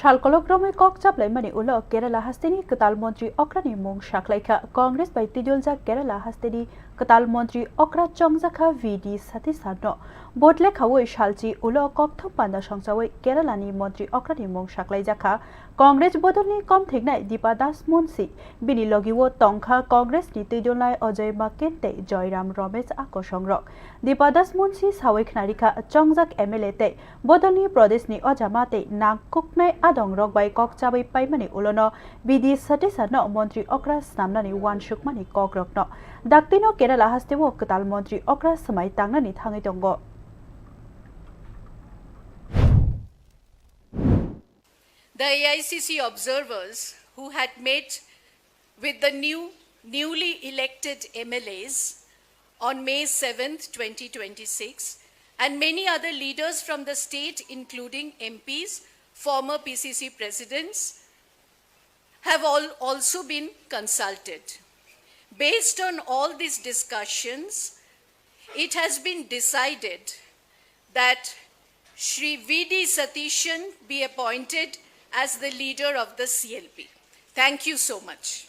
Shalkologrome kok chaplai mani ulo Kerala Hasteni kwtal Mantri Okra ni mung sakwlaikha Congress by Tidulja Kerala Hasteni kwtal Mantri Okra chongjaka VD Satheesan no botle khawoi shalchi ulo kokthum pandao songchawoi Kerala ni Mantri Okra ni mung saklaijaka Congress bodolni kom thingnai Dipadas Munsi bini logiwo tongkha Congress ni Tidulai Ajay Makente Joyram Ramesh Akosongrok Dipadas Munsi sawai khnarika chongjak MLA te bodolni Pradesh ni Ojamate wngnai adong rok by kok chabai paimani ulono VD Satheesan no Mantri Okra snamnani wansukmani kokrok no daktino Kerala Hastemo kwtal Mantri Okra samai tangnani thangai tongo. The AICC observers who had met with the newly elected MLAs on May 7th, 2026 and many other leaders from the state including MPs, former PCC presidents have also been consulted. Based on all these discussions, it has been decided that Shri VD Satheesan be appointed as the leader of the CLP. Thank you so much.